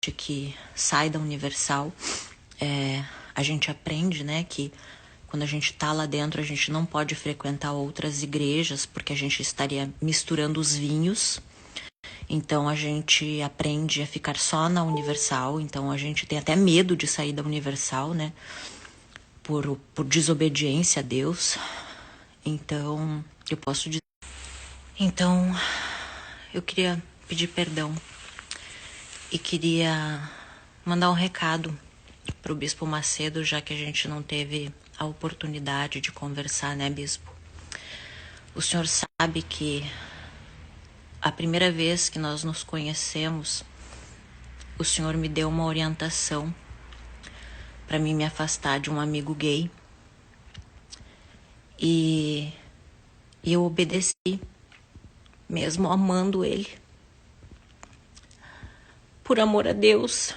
que sai da Universal, a gente aprende, né, que quando a gente tá lá dentro, a gente não pode frequentar outras igrejas, porque a gente estaria misturando os vinhos. Então a gente aprende a ficar só na Universal. Então a gente tem até medo de sair da Universal, né, por desobediência a Deus. Então eu posso dizer. Então eu queria pedir perdão e queria mandar um recado para o Bispo Macedo, já que a gente não teve a oportunidade de conversar, né, Bispo? O senhor sabe que a primeira vez que nós nos conhecemos, o senhor me deu uma orientação para mim me afastar de um amigo gay. E eu obedeci, mesmo amando ele. Por amor a Deus.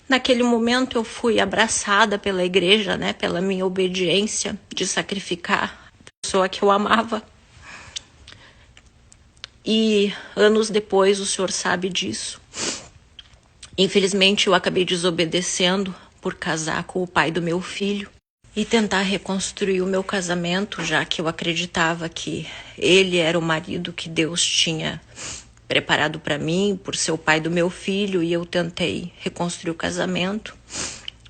Naquele momento eu fui abraçada pela igreja, né, pela minha obediência de sacrificar a pessoa que eu amava. E anos depois o senhor sabe disso. Infelizmente eu acabei desobedecendo por casar com o pai do meu filho e tentar reconstruir o meu casamento, já que eu acreditava que ele era o marido que Deus tinha preparado para mim, por ser o pai do meu filho, e eu tentei reconstruir o casamento,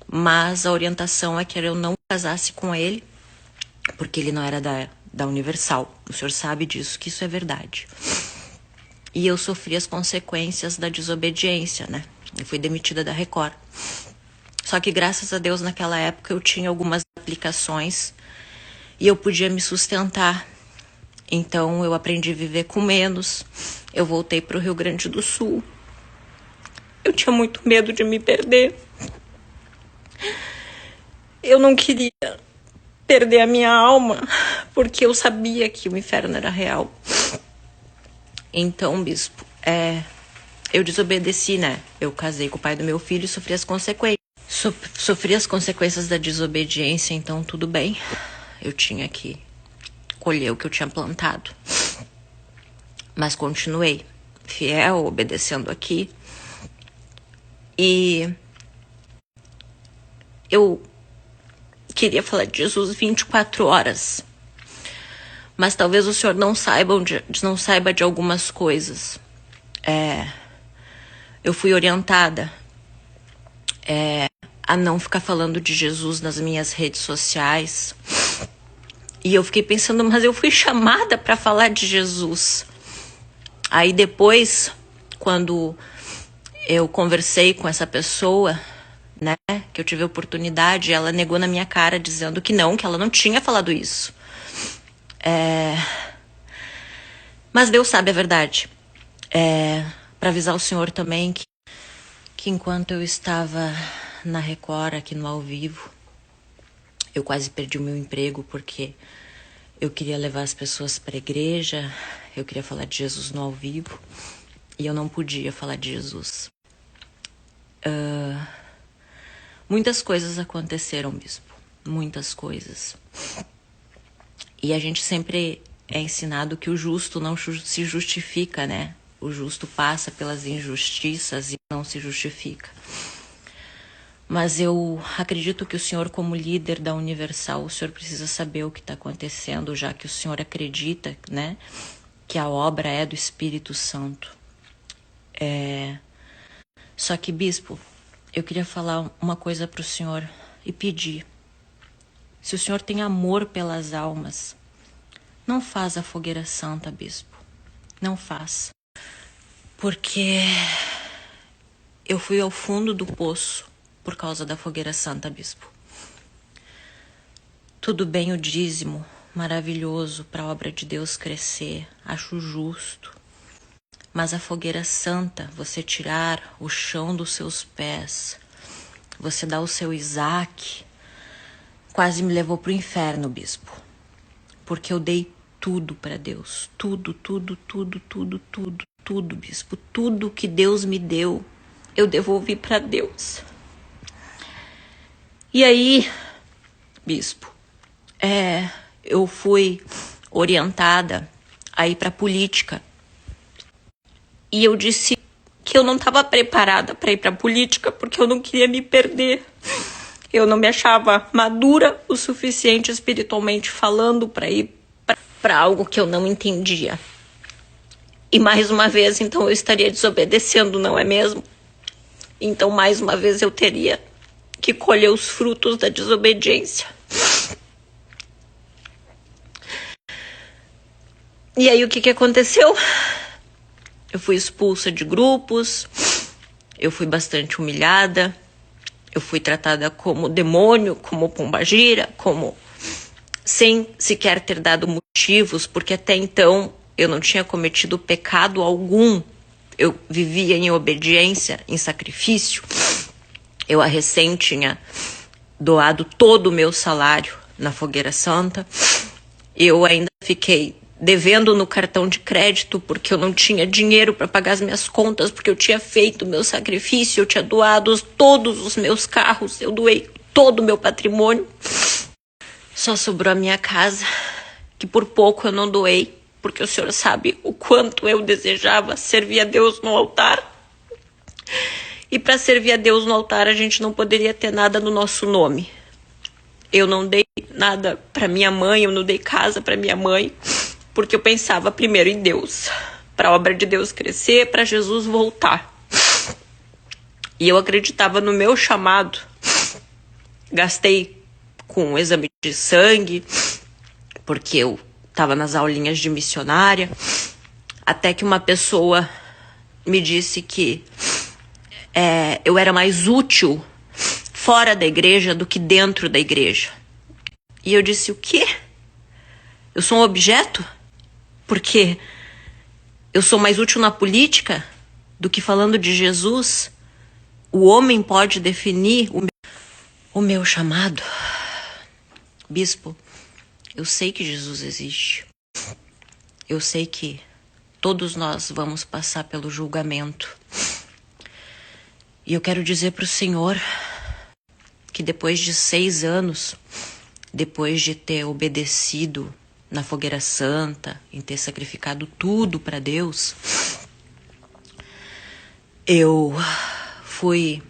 mas a orientação é que eu não casasse com ele, porque ele não era da Universal. O senhor sabe disso, que isso é verdade. E eu sofri as consequências da desobediência, né? Eu fui demitida da Record. Só que graças a Deus naquela época eu tinha algumas aplicações e eu podia me sustentar. Então eu aprendi a viver com menos. Eu voltei para o Rio Grande do Sul. Eu tinha muito medo de me perder. Eu não queria perder a minha alma, porque eu sabia que o inferno era real. Então, Bispo, eu desobedeci, né? Eu casei com o pai do meu filho e sofri as consequências. Sofri as consequências da desobediência, então tudo bem. Eu tinha que colher o que eu tinha plantado. Mas continuei fiel, obedecendo aqui. E eu queria falar de Jesus 24 horas. Mas talvez o senhor não saiba de algumas coisas. Eu fui orientada a não ficar falando de Jesus nas minhas redes sociais. E eu fiquei pensando, mas eu fui chamada para falar de Jesus. Aí depois, quando eu conversei com essa pessoa, né, que eu tive a oportunidade, ela negou na minha cara, dizendo que ela não tinha falado isso. Mas Deus sabe a verdade. Para avisar o senhor também que enquanto eu estava na Record, aqui no Ao Vivo, eu quase perdi o meu emprego porque eu queria levar as pessoas para a igreja, eu queria falar de Jesus no Ao Vivo e eu não podia falar de Jesus. Muitas coisas aconteceram, Bispo, muitas coisas. E a gente sempre é ensinado que o justo não se justifica, né? O justo passa pelas injustiças e não se justifica. Mas eu acredito que o senhor, como líder da Universal, o senhor precisa saber o que está acontecendo, já que o senhor acredita, né, que a obra é do Espírito Santo. Só que, Bispo, eu queria falar uma coisa para o senhor e pedir. Se o senhor tem amor pelas almas, não faz a fogueira santa, Bispo. Não faz. Porque eu fui ao fundo do poço por causa da fogueira santa, Bispo. Tudo bem o dízimo, maravilhoso para a obra de Deus crescer, acho justo. Mas a fogueira santa, você tirar o chão dos seus pés, você dar o seu Isaac, quase me levou pro inferno, Bispo. Porque eu dei tudo para Deus. Tudo, Bispo. Tudo que Deus me deu, eu devolvi para Deus. E aí, Bispo, eu fui orientada a ir para política. E eu disse que eu não estava preparada para ir para a política porque eu não queria me perder. Eu não me achava madura o suficiente espiritualmente falando para ir para algo que eu não entendia. E mais uma vez, então, eu estaria desobedecendo, não é mesmo? Então, mais uma vez, eu teria que colher os frutos da desobediência. E aí, o que aconteceu? Eu fui expulsa de grupos, eu fui bastante humilhada, eu fui tratada como demônio, como pombagira, como sem sequer ter dado motivos, porque até então eu não tinha cometido pecado algum. Eu vivia em obediência, em sacrifício. Eu a recém tinha doado todo o meu salário na Fogueira Santa. Eu ainda fiquei devendo no cartão de crédito porque eu não tinha dinheiro para pagar as minhas contas, porque eu tinha feito o meu sacrifício, eu tinha doado todos os meus carros, eu doei todo o meu patrimônio. Só sobrou a minha casa, que por pouco eu não doei, porque o senhor sabe o quanto eu desejava servir a Deus no altar. E para servir a Deus no altar, a gente não poderia ter nada no nosso nome. Eu não dei nada para minha mãe, eu não dei casa para minha mãe, porque eu pensava primeiro em Deus, para a obra de Deus crescer, para Jesus voltar. E eu acreditava no meu chamado. Gastei com exame de sangue, porque eu estava nas aulinhas de missionária, até que uma pessoa me disse que eu era mais útil fora da igreja do que dentro da igreja. E eu disse, o quê? Eu sou um objeto? Porque eu sou mais útil na política do que falando de Jesus? O homem pode definir o meu chamado? Bispo, eu sei que Jesus existe. Eu sei que todos nós vamos passar pelo julgamento. E eu quero dizer para o Senhor que depois de 6 anos, depois de ter obedecido na Fogueira Santa, em ter sacrificado tudo para Deus, eu fui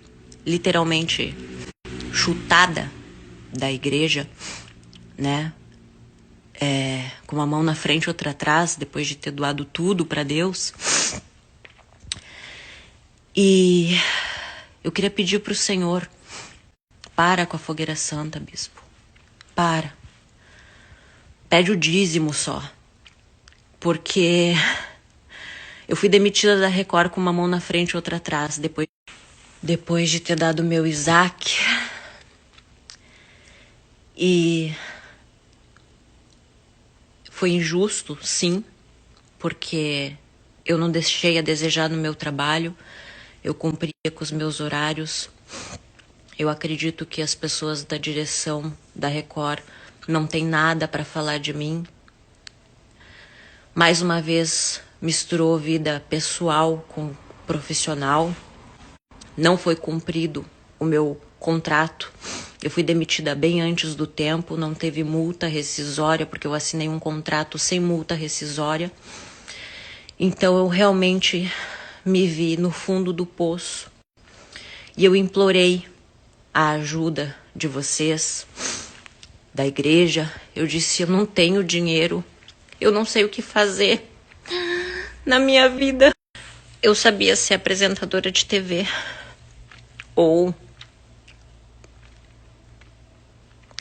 literalmente chutada da igreja, né? Com uma mão na frente e outra atrás, depois de ter doado tudo para Deus. E eu queria pedir para o Senhor, para com a Fogueira Santa, bispo. Para. Pede o dízimo só. Porque eu fui demitida da Record com uma mão na frente e outra atrás, depois de ter dado meu Isaac. E foi injusto, sim, porque eu não deixei a desejar no meu trabalho, eu cumpria com os meus horários. Eu acredito que as pessoas da direção da Record não têm nada para falar de mim. Mais uma vez, misturou vida pessoal com profissional. Não foi cumprido o meu contrato. Eu fui demitida bem antes do tempo, não teve multa rescisória, porque eu assinei um contrato sem multa rescisória. Então eu realmente me vi no fundo do poço. E eu implorei a ajuda de vocês, da igreja. Eu disse, eu não tenho dinheiro, eu não sei o que fazer na minha vida. Eu sabia ser apresentadora de TV, ou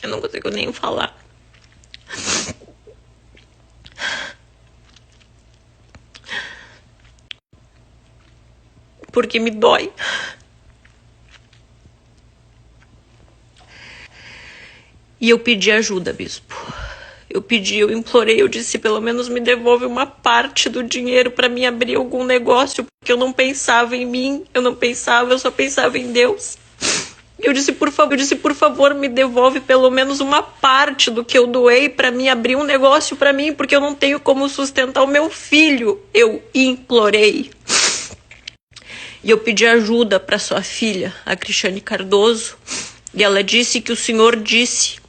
eu não consigo nem falar. Porque me dói. E eu pedi ajuda, bispo. Eu implorei, eu disse, pelo menos me devolve uma parte do dinheiro para mim abrir algum negócio, porque eu não pensava em mim, eu só pensava em Deus. Eu disse, por favor, me devolve pelo menos uma parte do que eu doei para mim abrir um negócio para mim, porque eu não tenho como sustentar o meu filho. Eu implorei. E eu pedi ajuda para sua filha, a Cristiane Cardoso, e ela disse que o senhor disse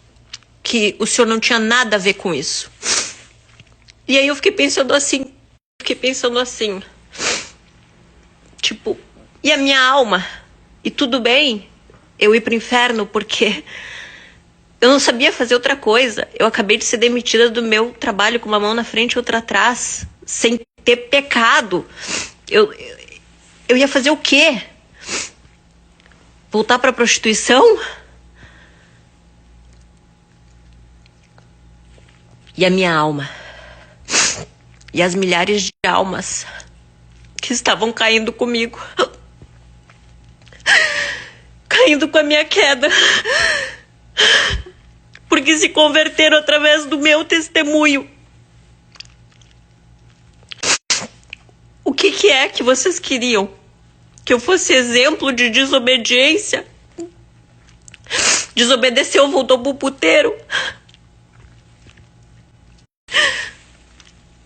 que o senhor não tinha nada a ver com isso. E aí eu fiquei pensando assim, Tipo, e a minha alma? E tudo bem eu ir pro inferno porque eu não sabia fazer outra coisa. Eu acabei de ser demitida do meu trabalho com uma mão na frente e outra atrás, sem ter pecado. Eu ia fazer o quê? Voltar pra prostituição? E a minha alma? E as milhares de almas que estavam caindo comigo? Caindo com a minha queda. Porque se converteram através do meu testemunho. O que é que vocês queriam? Que eu fosse exemplo de desobediência? Desobedeceu, voltou pro puteiro.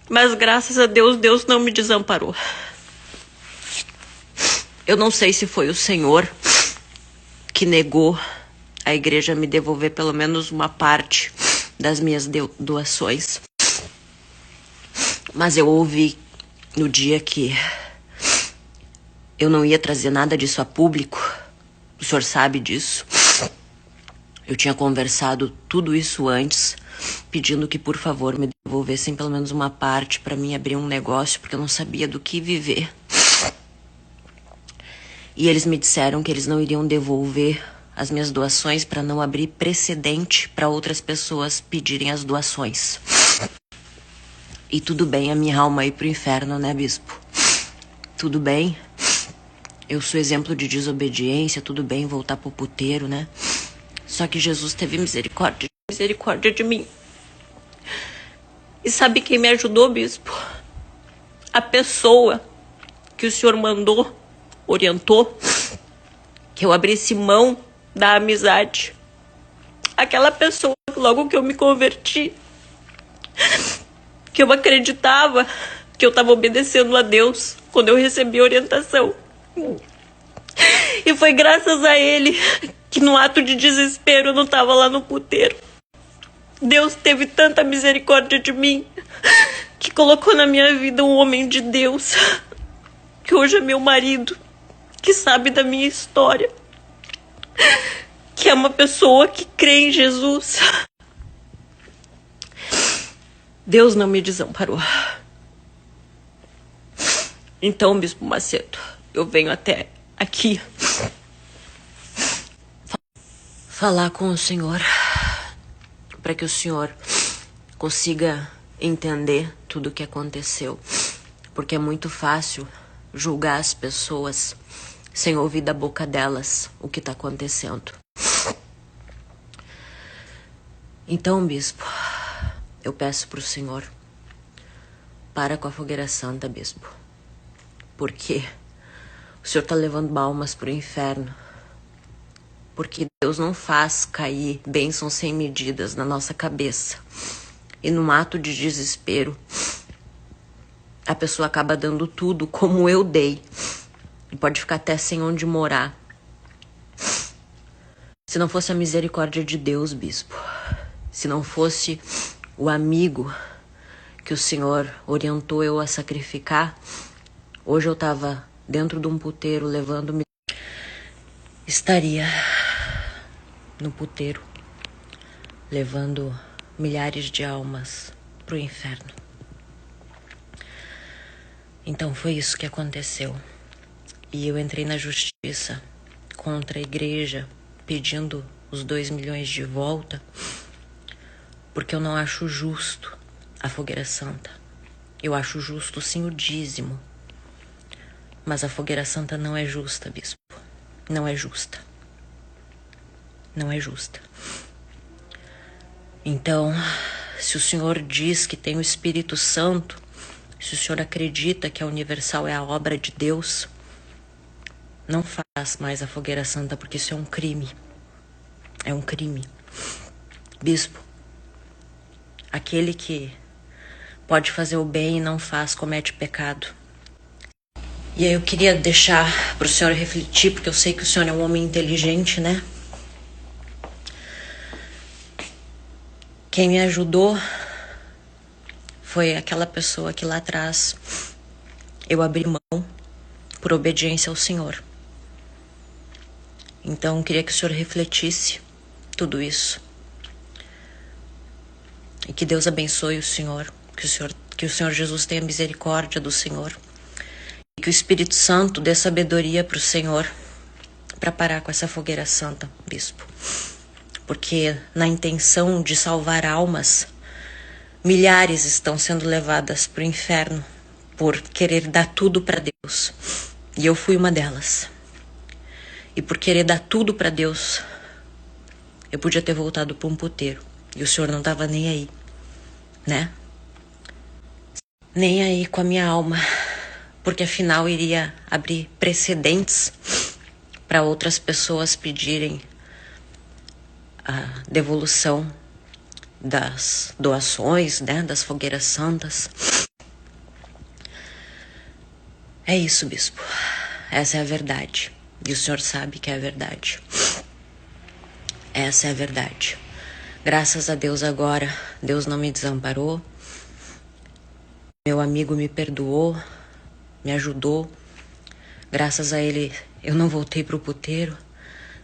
Mas graças a Deus, Deus não me desamparou. Eu não sei se foi o Senhor que negou a igreja me devolver pelo menos uma parte das minhas doações. Mas eu ouvi no dia que eu não ia trazer nada disso a público. O senhor sabe disso. Eu tinha conversado tudo isso antes, pedindo que, por favor, me devolvessem pelo menos uma parte para mim abrir um negócio, porque eu não sabia do que viver. E eles me disseram que eles não iriam devolver as minhas doações para não abrir precedente para outras pessoas pedirem as doações. E tudo bem a minha alma ir pro inferno, né, bispo? Tudo bem. Eu sou exemplo de desobediência, tudo bem voltar pro puteiro, né? Só que Jesus teve misericórdia de mim. E sabe quem me ajudou, bispo? A pessoa que o senhor mandou, orientou, que eu abrisse mão da amizade. Aquela pessoa que logo que eu me converti, que eu acreditava que eu estava obedecendo a Deus quando eu recebi a orientação. E foi graças a ele que no ato de desespero eu não estava lá no puteiro. Deus teve tanta misericórdia de mim que colocou na minha vida um homem de Deus, que hoje é meu marido, que sabe da minha história, que é uma pessoa que crê em Jesus. Deus não me desamparou. Então, Bispo Macedo, eu venho até aqui falar com o senhor para que o senhor consiga entender tudo o que aconteceu, porque é muito fácil julgar as pessoas sem ouvir da boca delas o que está acontecendo. Então, bispo, eu peço pro senhor, para com a fogueira santa, bispo, porque o senhor tá levando almas pro inferno, porque Deus não faz cair bênçãos sem medidas na nossa cabeça, e num ato de desespero a pessoa acaba dando tudo como eu dei, e pode ficar até sem onde morar. Se não fosse a misericórdia de Deus, bispo, se não fosse o amigo que o senhor orientou eu a sacrificar, hoje eu tava dentro de um puteiro levando... Estaria no puteiro levando milhares de almas pro inferno. Então foi isso que aconteceu. E eu entrei na justiça contra a igreja pedindo os 2 milhões de volta, porque eu não acho justo a fogueira santa. Eu acho justo sim o dízimo, mas a fogueira santa não é justa, bispo. Não é justa. Não é justa. Então, se o senhor diz que tem o Espírito Santo, se o senhor acredita que a Universal é a obra de Deus, não faz mais a fogueira santa, porque isso é um crime. É um crime. Bispo, aquele que pode fazer o bem e não faz, comete pecado. E aí eu queria deixar para o senhor refletir, porque eu sei que o senhor é um homem inteligente, né? Quem me ajudou foi aquela pessoa que lá atrás eu abri mão por obediência ao Senhor. Então, queria que o Senhor refletisse tudo isso. E que Deus abençoe o Senhor, que o Senhor Jesus tenha misericórdia do Senhor. E que o Espírito Santo dê sabedoria para o Senhor, para parar com essa fogueira santa, bispo. Porque na intenção de salvar almas, milhares estão sendo levadas para o inferno por querer dar tudo para Deus. E eu fui uma delas. E por querer dar tudo para Deus, eu podia ter voltado para um puteiro. E o Senhor não estava nem aí, né? Nem aí com a minha alma. Porque afinal iria abrir precedentes para outras pessoas pedirem a devolução das doações, né? Das fogueiras santas. É isso, bispo. Essa é a verdade. E o Senhor sabe que é a verdade. Essa é a verdade. Graças a Deus agora, Deus não me desamparou. Meu amigo me perdoou, me ajudou. Graças a ele, eu não voltei pro puteiro.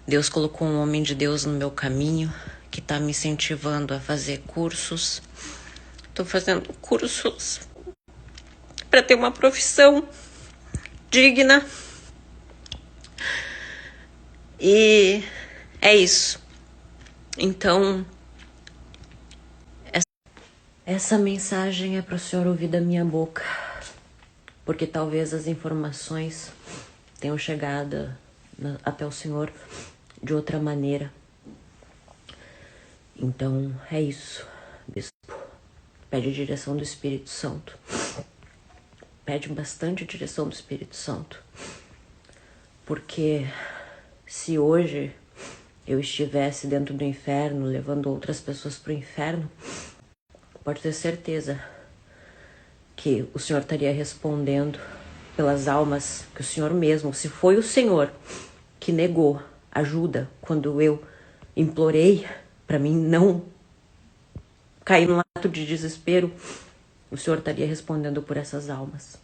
Deus colocou um homem de Deus no meu caminho, que tá me incentivando a fazer cursos. Tô fazendo cursos para ter uma profissão digna. E é isso. Então, essa mensagem é para o Senhor ouvir da minha boca, porque talvez as informações tenham chegado até o Senhor de outra maneira. Então, é isso, bispo. Pede a direção do Espírito Santo. Pede bastante a direção do Espírito Santo. Porque se hoje eu estivesse dentro do inferno, levando outras pessoas para o inferno, pode ter certeza que o Senhor estaria respondendo pelas almas que o Senhor mesmo, se foi o Senhor que negou ajuda quando eu implorei para mim não cair num ato de desespero, o Senhor estaria respondendo por essas almas.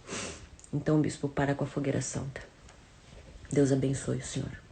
Então, bispo, para com a fogueira santa. Deus abençoe o Senhor.